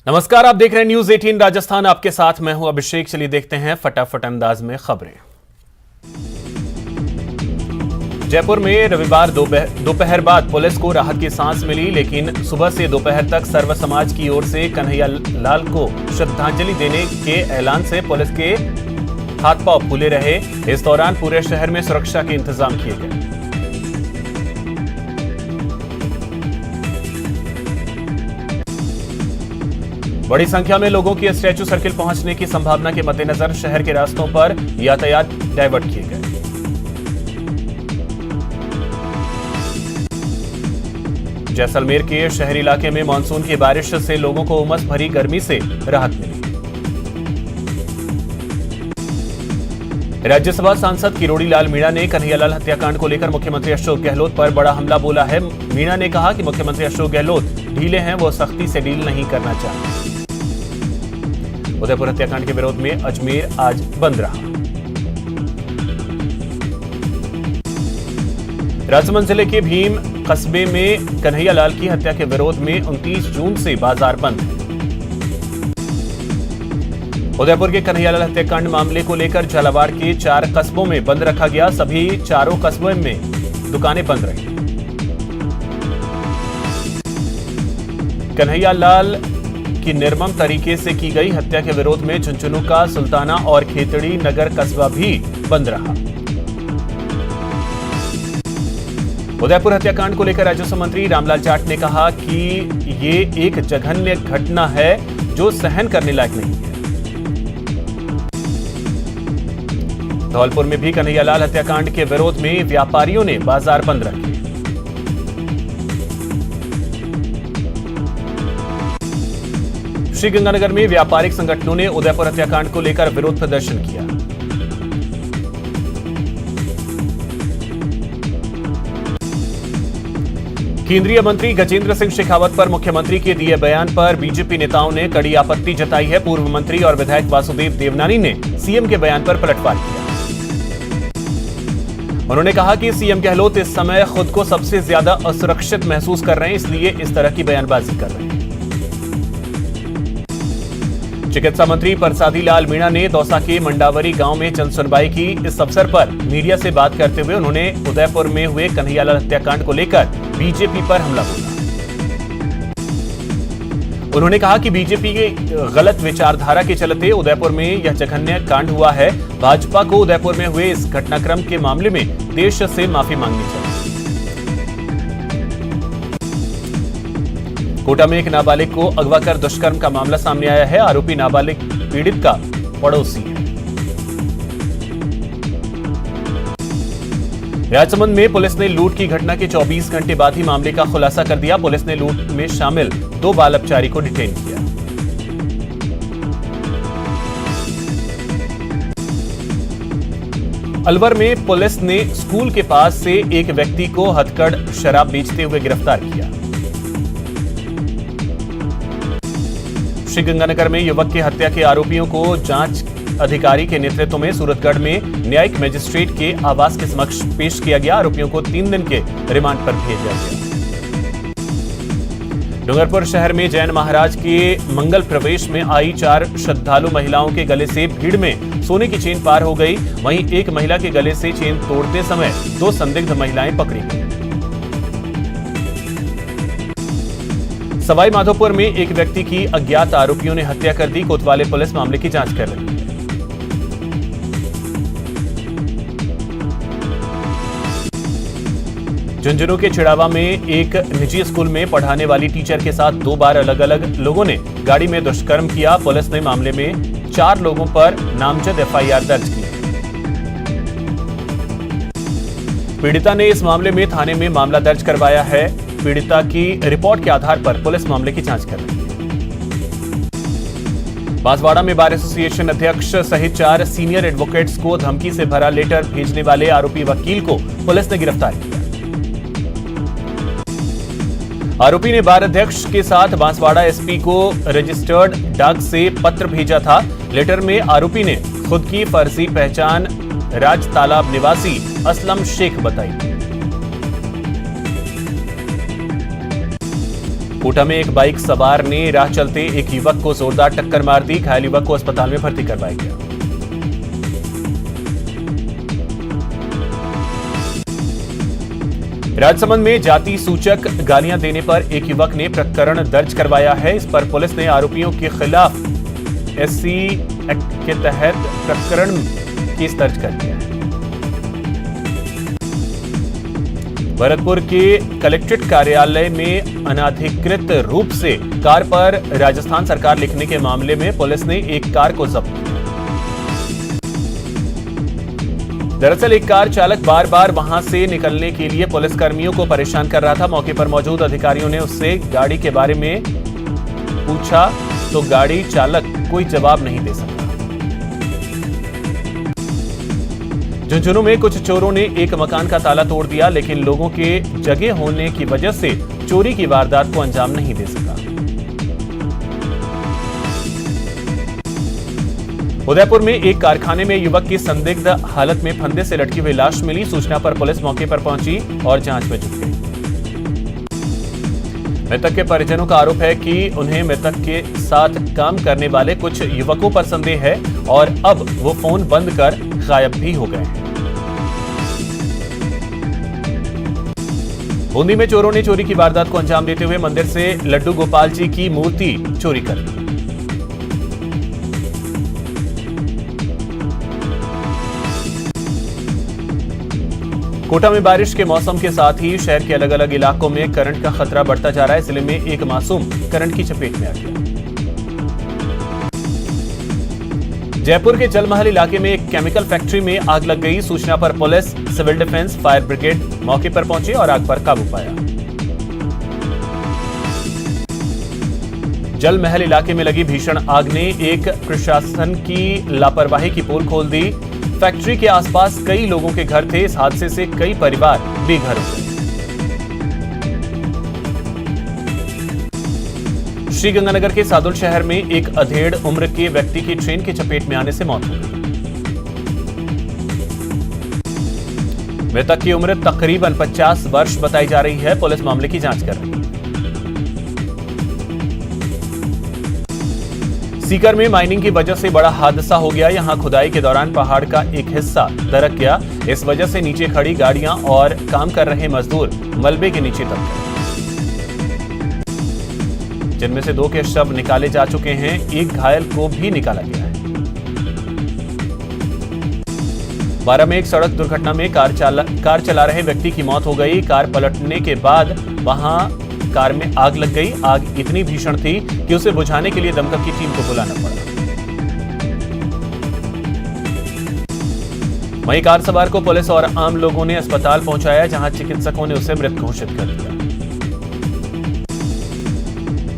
नमस्कार, आप देख रहे हैं न्यूज 18 राजस्थान। आपके साथ मैं हूं अभिषेक। चलिए देखते हैं फटाफट अंदाज में खबरें। जयपुर में रविवार दोपहर बाद पुलिस को राहत की सांस मिली, लेकिन सुबह से दोपहर तक सर्व समाज की ओर से कन्हैया लाल को श्रद्धांजलि देने के ऐलान से पुलिस के हाथ पांव फूले रहे। इस दौरान पूरे शहर में सुरक्षा के इंतजाम किए गए। बड़ी संख्या में लोगों की स्टैचू सर्किल पहुंचने की संभावना के मद्देनजर शहर के रास्तों पर यातायात डायवर्ट किए गए। जैसलमेर के शहरी इलाके में मानसून की बारिश से लोगों को उमस भरी गर्मी से राहत मिली। राज्यसभा सांसद किरोड़ी लाल मीणा ने कन्हैयालाल हत्याकांड को लेकर मुख्यमंत्री अशोक गहलोत पर बड़ा हमला बोला है। मीणा ने कहा कि मुख्यमंत्री अशोक गहलोत ढीले हैं, वो सख्ती से डील नहीं करना चाहते। उदयपुर हत्याकांड के विरोध में अजमेर आज बंद रहा। राजसमंद जिले के भीम कस्बे में कन्हैयालाल की हत्या के विरोध में 29 जून से बाजार बंद है। उदयपुर के कन्हैयालाल हत्याकांड मामले को लेकर झालावाड़ के 4 कस्बों में बंद रखा गया। सभी 4 कस्बों में दुकानें बंद रही। कन्हैयालाल की निर्मम तरीके से की गई हत्या के विरोध में झुंझुनू का सुल्ताना और खेतड़ी नगर कस्बा भी बंद रहा। उदयपुर हत्याकांड को लेकर राजस्व मंत्री रामलाल जाट ने कहा कि ये एक जघन्य घटना है जो सहन करने लायक नहीं है। धौलपुर में भी कन्हैयालाल हत्याकांड के विरोध में व्यापारियों ने बाजार बंद रखे। श्रीगंगानगर में व्यापारिक संगठनों ने उदयपुर हत्याकांड को लेकर विरोध प्रदर्शन किया। केंद्रीय मंत्री गजेंद्र सिंह शेखावत पर मुख्यमंत्री के दिए बयान पर बीजेपी नेताओं ने कड़ी आपत्ति जताई है। पूर्व मंत्री और विधायक वासुदेव देवनानी ने सीएम के बयान पर पलटवार किया। उन्होंने कहा कि सीएम गहलोत इस समय खुद को सबसे ज्यादा असुरक्षित महसूस कर रहे हैं, इसलिए इस तरह की बयानबाजी कर रहे हैं। चिकित्सा मंत्री परसादी लाल मीणा ने दौसा के मंडावरी गांव में जनसुनवाई की। इस अवसर पर मीडिया से बात करते हुए उन्होंने उदयपुर में हुए कन्हैयालाल हत्याकांड को लेकर बीजेपी पर हमला बोला। उन्होंने कहा कि बीजेपी की गलत विचारधारा के चलते उदयपुर में यह जघन्य कांड हुआ है। भाजपा को उदयपुर में हुए इस घटनाक्रम के मामले में देश से माफी मांगनी चाहिए। कोटा में एक नाबालिग को अगवा कर दुष्कर्म का मामला सामने आया है। आरोपी नाबालिग पीड़ित का पड़ोसी है। राजसमंद में पुलिस ने लूट की घटना के 24 घंटे बाद ही मामले का खुलासा कर दिया। पुलिस ने लूट में शामिल 2 बाल अपचारी को डिटेन किया। अलवर में पुलिस ने स्कूल के पास से एक व्यक्ति को हथकड़ शराब बेचते हुए गिरफ्तार किया। श्रीगंगानगर में युवक की हत्या के आरोपियों को जांच अधिकारी के नेतृत्व में सूरतगढ़ में न्यायिक मजिस्ट्रेट के आवास के समक्ष पेश किया गया। आरोपियों को 3 दिन के रिमांड पर भेजा गया। डूंगरपुर शहर में जैन महाराज के मंगल प्रवेश में आई 4 श्रद्धालु महिलाओं के गले से भीड़ में सोने की चेन पार हो गई। वहीं एक महिला के गले से चेन तोड़ते समय 2 संदिग्ध महिलाएं पकड़ी गई। सवाई माधोपुर में एक व्यक्ति की अज्ञात आरोपियों ने हत्या कर दी। कोतवाली पुलिस मामले की जांच कर रही है। झुंझुनू के चिड़ावा में एक निजी स्कूल में पढ़ाने वाली टीचर के साथ 2 बार अलग अलग लोगों ने गाड़ी में दुष्कर्म किया। पुलिस ने मामले में 4 लोगों पर नामजद एफआईआर दर्ज की। पीड़िता ने इस मामले में थाने में मामला दर्ज करवाया है। पीड़िता की रिपोर्ट के आधार पर पुलिस मामले की जांच कर रही है। बांसवाड़ा में बार एसोसिएशन अध्यक्ष सहित 4 सीनियर एडवोकेट्स को धमकी से भरा लेटर भेजने वाले आरोपी वकील को पुलिस ने गिरफ्तार किया। आरोपी ने बार अध्यक्ष के साथ बांसवाड़ा एसपी को रजिस्टर्ड डाक से पत्र भेजा था। लेटर में आरोपी ने खुद की फर्जी पहचान राज तालाब निवासी असलम शेख बताई। कोटा में एक बाइक सवार ने राह चलते एक युवक को जोरदार टक्कर मार दी। घायल युवक को अस्पताल में भर्ती करवाया गया। राजसमंद में जाति सूचक गालियां देने पर एक युवक ने प्रकरण दर्ज करवाया है। इस पर पुलिस ने आरोपियों के खिलाफ SC एक्ट के तहत प्रकरण केस दर्ज कर दिया है। भरतपुर के कलेक्ट्रेट कार्यालय में अनधिकृत रूप से कार पर राजस्थान सरकार लिखने के मामले में पुलिस ने एक कार को जब्त किया। दरअसल एक कार चालक बार बार वहां से निकलने के लिए पुलिस कर्मियों को परेशान कर रहा था। मौके पर मौजूद अधिकारियों ने उससे गाड़ी के बारे में पूछा तो गाड़ी चालक कोई जवाब नहीं दे सका। झुंझुनू में कुछ चोरों ने एक मकान का ताला तोड़ दिया, लेकिन लोगों के जगह होने की वजह से चोरी की वारदात को अंजाम नहीं दे सका। उदयपुर में एक कारखाने में युवक की संदिग्ध हालत में फंदे से लटकी हुई लाश मिली। सूचना पर पुलिस मौके पर पहुंची और जांच में जुट गई। मृतक के परिजनों का आरोप है कि उन्हें मृतक के साथ काम करने वाले कुछ युवकों पर संदेह है और अब वो फोन बंद कर गायब भी हो गए हैं। बूंदी में चोरों ने चोरी की वारदात को अंजाम देते हुए मंदिर से लड्डू गोपाल जी की मूर्ति चोरी कर ली। कोटा में बारिश के मौसम के साथ ही शहर के अलग अलग इलाकों में करंट का खतरा बढ़ता जा रहा है। जिले में एक मासूम करंट की चपेट में आ गया। जयपुर के जलमहल इलाके में एक केमिकल फैक्ट्री में आग लग गई। सूचना पर police, civil defence, fire brigade मौके पर पहुंचे और आग पर काबू पाया। जलमहल इलाके में लगी भीषण आग ने एक प्रशासन की लापरवाही की पोल खोल दी। फैक्ट्री के आसपास कई लोगों के घर थे। इस हादसे से कई परिवार बेघर हो गए। श्रीगंगानगर के सादुल शहर में एक अधेड़ उम्र के व्यक्ति की ट्रेन की चपेट में आने से मौत हो गई। मृतक की उम्र तकरीबन 50 वर्ष बताई जा रही है। पुलिस मामले की जांच कर रही है। सीकर में माइनिंग की वजह से बड़ा हादसा हो गया। यहां खुदाई के दौरान पहाड़ का एक हिस्सा दरक गया। इस वजह से नीचे खड़ी गाड़ियां और काम कर रहे मजदूर मलबे के नीचे दब गए, जिनमें से 2 के शव निकाले जा चुके हैं। एक घायल को भी निकाला गया है। बारा में एक सड़क दुर्घटना में कार चला रहे व्यक्ति की मौत हो गई। कार पलटने के बाद वहां कार में आग लग गई। आग इतनी भीषण थी कि उसे बुझाने के लिए दमकल की टीम को बुलाना पड़ा। वहीं कार सवार को पुलिस और आम लोगों ने अस्पताल पहुंचाया, जहां चिकित्सकों ने उसे मृत घोषित कर दिया।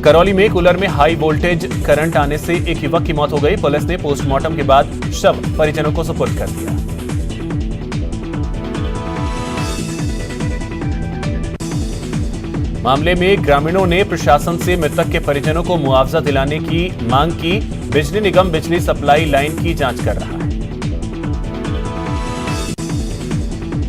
करौली में कूलर में हाई वोल्टेज करंट आने से एक युवक की मौत हो गई। पुलिस ने पोस्टमार्टम के बाद शव परिजनों को सुपुर्द कर दिया। मामले में ग्रामीणों ने प्रशासन से मृतक के परिजनों को मुआवजा दिलाने की मांग की। बिजली निगम बिजली सप्लाई लाइन की जांच कर रहा है।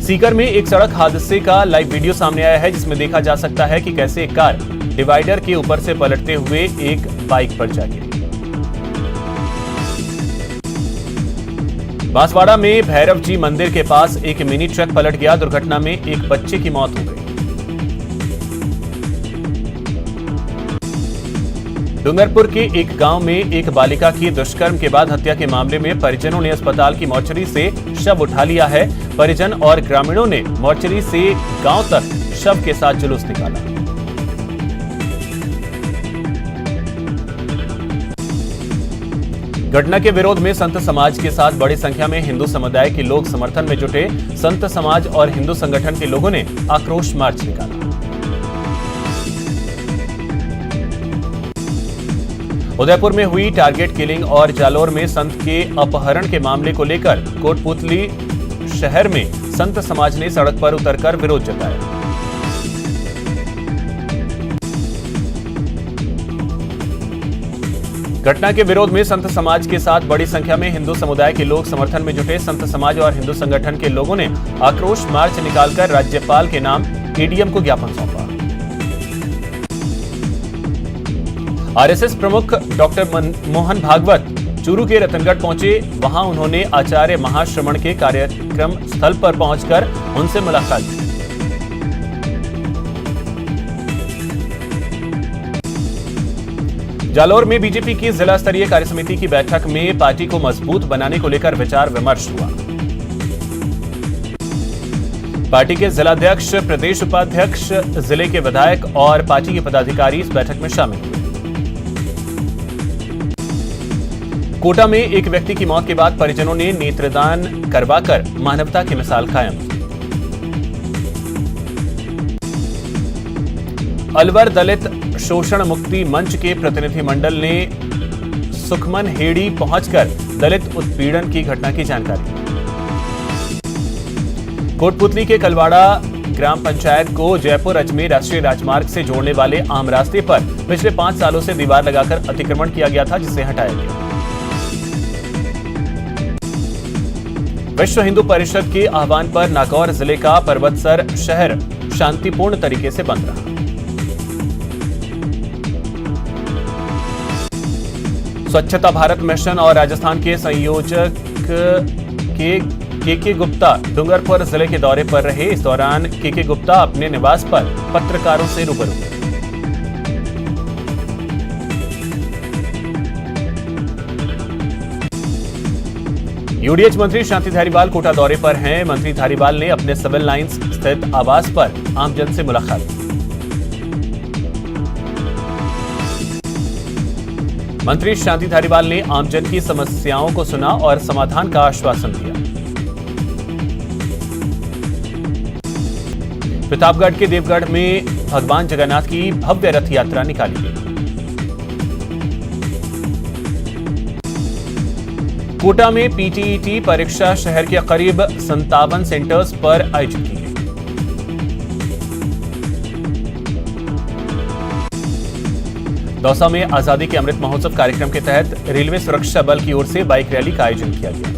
सीकर में एक सड़क हादसे का लाइव वीडियो सामने आया है, जिसमें देखा जा सकता है कि कैसे एक कार डिवाइडर के ऊपर से पलटते हुए एक बाइक पर जा गिरी। बांसवाड़ा में भैरव जी मंदिर के पास एक मिनी ट्रक पलट गया। दुर्घटना में एक बच्चे की मौत हो गई। डूंगरपुर के एक गांव में एक बालिका की दुष्कर्म के बाद हत्या के मामले में परिजनों ने अस्पताल की मोर्चरी से शव उठा लिया है। परिजन और ग्रामीणों ने मोर्चरी से गांव तक शव के साथ जुलूस निकाला। घटना के विरोध में संत समाज के साथ बड़ी संख्या में हिंदू समुदाय के लोग समर्थन में जुटे। संत समाज और हिंदू संगठन के लोगों ने आक्रोश मार्च निकाला। उदयपुर में हुई टारगेट किलिंग और जालोर में संत के अपहरण के मामले को लेकर कोटपुतली शहर में संत समाज ने सड़क पर उतरकर विरोध जताया। घटना के विरोध में संत समाज के साथ बड़ी संख्या में हिंदू समुदाय के लोग समर्थन में जुटे। संत समाज और हिंदू संगठन के लोगों ने आक्रोश मार्च निकालकर राज्यपाल के नाम एडीएम को ज्ञापन सौंपा। आरएसएस प्रमुख डॉक्टर मोहन भागवत चूरू के रतनगढ़ पहुंचे। वहां उन्होंने आचार्य महाश्रमण के कार्यक्रम स्थल पर पहुंचकर उनसे मुलाकात की। जालौर में बीजेपी की जिला स्तरीय कार्यसमिति की बैठक में पार्टी को मजबूत बनाने को लेकर विचार विमर्श हुआ। पार्टी के जिलाध्यक्ष, प्रदेश उपाध्यक्ष, जिले के विधायक और पार्टी के पदाधिकारी इस बैठक में शामिल हुए। कोटा में एक व्यक्ति की मौत के बाद परिजनों ने नेत्रदान करवाकर मानवता की मिसाल कायम की। अलवर दलित शोषण मुक्ति मंच के प्रतिनिधिमंडल ने सुखमन हेड़ी पहुंचकर दलित उत्पीड़न की घटना की जानकारी दी। कोटपुतली के कलवाड़ा ग्राम पंचायत को जयपुर अजमेर राष्ट्रीय राजमार्ग से जोड़ने वाले आम रास्ते पर पिछले 5 सालों से दीवार लगाकर अतिक्रमण किया गया था, जिसे हटाया गया। विश्व हिंदू परिषद के आह्वान पर नागौर जिले का पर्वतसर शहर शांतिपूर्ण तरीके से बंद रहा। स्वच्छता भारत मिशन और राजस्थान के संयोजक के गुप्ता डूंगरपुर जिले के दौरे पर रहे। इस दौरान के गुप्ता अपने निवास पर पत्रकारों से रूबरू हुए। यूडीएच मंत्री शांति धारीवाल कोटा दौरे पर हैं। मंत्री धारीवाल ने अपने सिविल लाइंस स्थित आवास पर आमजन से मुलाकात की। मंत्री शांति धारीवाल ने आमजन की समस्याओं को सुना और समाधान का आश्वासन दिया। प्रतापगढ़ के देवगढ़ में भगवान जगन्नाथ की भव्य रथ यात्रा निकाली गई। कोटा में पीटीईटी परीक्षा शहर के करीब 57 सेंटर्स पर आयोजित की गई। दौसा में आजादी के अमृत महोत्सव कार्यक्रम के तहत रेलवे सुरक्षा बल की ओर से बाइक रैली का आयोजन किया गया।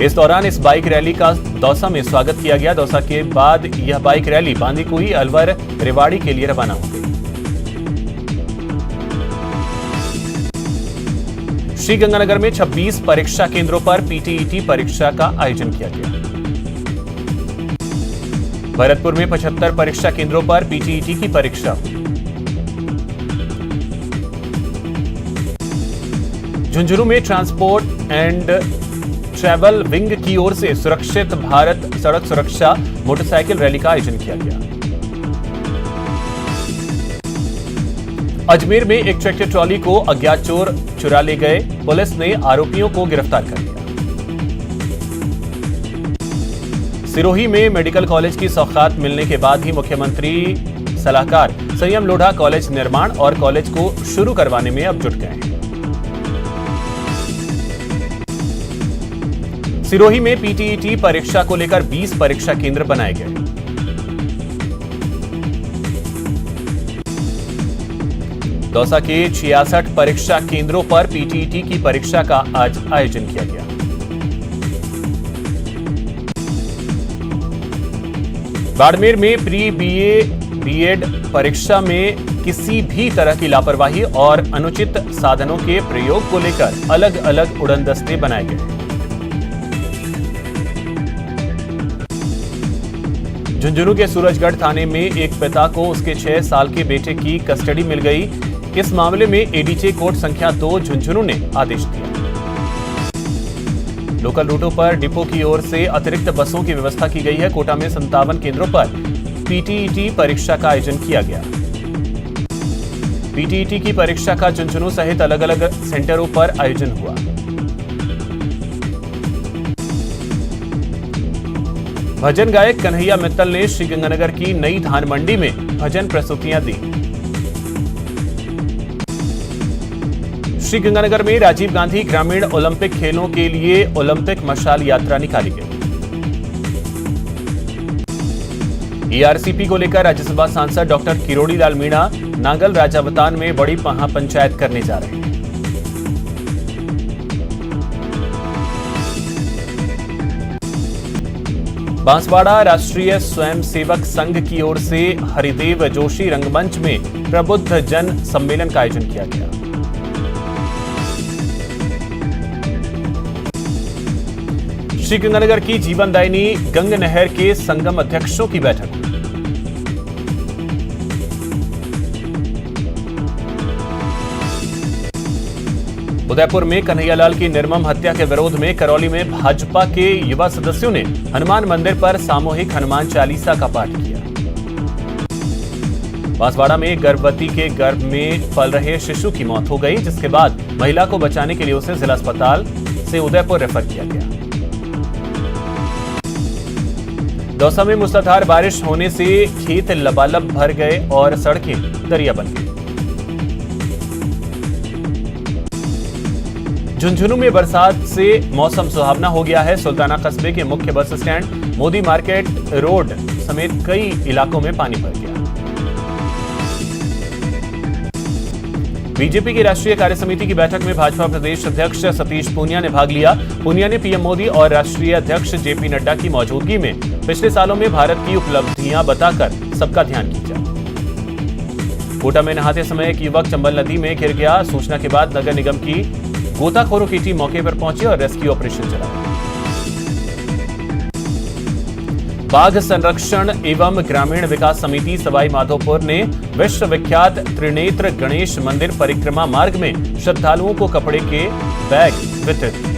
इस दौरान इस बाइक रैली का दौसा में स्वागत किया गया। दौसा के बाद यह बाइक रैली बांदीकुई, अलवर, रेवाड़ी के लिए रवाना हो गई। श्रीगंगानगर में 26 परीक्षा केंद्रों पर पीटीईटी परीक्षा का आयोजन किया गया। भरतपुर में 75 परीक्षा केंद्रों पर पीटीईटी की परीक्षा हुई। झुंझुनू में ट्रांसपोर्ट एंड ट्रैवल विंग की ओर से सुरक्षित भारत सड़क सुरक्षा मोटरसाइकिल रैली का आयोजन किया गया। अजमेर में एक ट्रैक्टर ट्रॉली को अज्ञात चोर चुरा ले गए। पुलिस ने आरोपियों को गिरफ्तार कर लिया। सिरोही में मेडिकल कॉलेज की सौगात मिलने के बाद ही मुख्यमंत्री सलाहकार संयम लोढ़ा कॉलेज निर्माण और कॉलेज को शुरू करवाने में अब जुट गए हैं। सिरोही में पीटीईटी परीक्षा को लेकर 20 परीक्षा केंद्र बनाए गए। दौसा के 66 परीक्षा केंद्रों पर पीटीईटी की परीक्षा का आज आयोजन किया गया। बाड़मेर में प्री बीए बीएड परीक्षा में किसी भी तरह की लापरवाही और अनुचित साधनों के प्रयोग को लेकर अलग अलग उड़नदस्ते बनाए गए। झुंझुनू के सूरजगढ़ थाने में एक पिता को उसके 6 साल के बेटे की कस्टडी मिल गई। इस मामले में एडीजे कोर्ट संख्या 2 झुंझुनू ने आदेश दिया। लोकल रूटों पर डिपो की ओर से अतिरिक्त बसों की व्यवस्था की गई है। कोटा में 57 केंद्रों पर पीटीईटी परीक्षा का आयोजन किया गया। पीटीईटी की परीक्षा का झुंझुनू सहित अलग अलग सेंटरों पर आयोजन हुआ। भजन गायक कन्हैया मित्तल ने श्रीगंगानगर की नई धान मंडी में भजन प्रस्तुतियां दी। श्रीगंगानगर में राजीव गांधी ग्रामीण ओलंपिक खेलों के लिए ओलंपिक मशाल यात्रा निकाली गई। ईआरसीपी को लेकर राज्यसभा सांसद डॉक्टर किरोड़ी लाल मीणा नांगल राजावतान में बड़ी महापंचायत करने जा रहे हैं। बांसवाड़ा राष्ट्रीय स्वयंसेवक संघ की ओर से हरिदेव जोशी रंगमंच में प्रबुद्ध जन सम्मेलन का आयोजन किया गया। श्रीगंगानगर की जीवनदायिनी गंग नहर के संगम अध्यक्षों की बैठक। उदयपुर में कन्हैयालाल की निर्मम हत्या के विरोध में करौली में भाजपा के युवा सदस्यों ने हनुमान मंदिर पर सामूहिक हनुमान चालीसा का पाठ किया। बांसवाड़ा में गर्भवती के गर्भ में पल रहे शिशु की मौत हो गई, जिसके बाद महिला को बचाने के लिए उसे जिला अस्पताल से उदयपुर रेफर किया गया। दौसा में मूसलाधार बारिश होने से खेत लबालब भर गए और सड़कें दरिया बन गई। झुंझुनू में बरसात से मौसम सुहावना हो गया है। सुल्ताना कस्बे के मुख्य bus stand, Modi market road समेत कई इलाकों में पानी भर गया। बीजेपी की राष्ट्रीय कार्यसमिति की बैठक में भाजपा प्रदेश अध्यक्ष सतीश पूनिया ने भाग लिया। पूनिया ने पीएम मोदी और राष्ट्रीय अध्यक्ष जेपी नड्डा की मौजूदगी में पिछले सालों में भारत की उपलब्धियां बताकर सबका ध्यान खींचा। कोटा में नहाते समय एक युवक चंबल नदी में गिर गया। सूचना के बाद नगर निगम की गोताखोरों की टीम मौके पर पहुंची और रेस्क्यू ऑपरेशन चलाया। बाघ संरक्षण एवं ग्रामीण विकास समिति सवाई माधोपुर ने विश्व विख्यात त्रिनेत्र गणेश मंदिर परिक्रमा मार्ग में श्रद्धालुओं को कपड़े के बैग वितरित किए।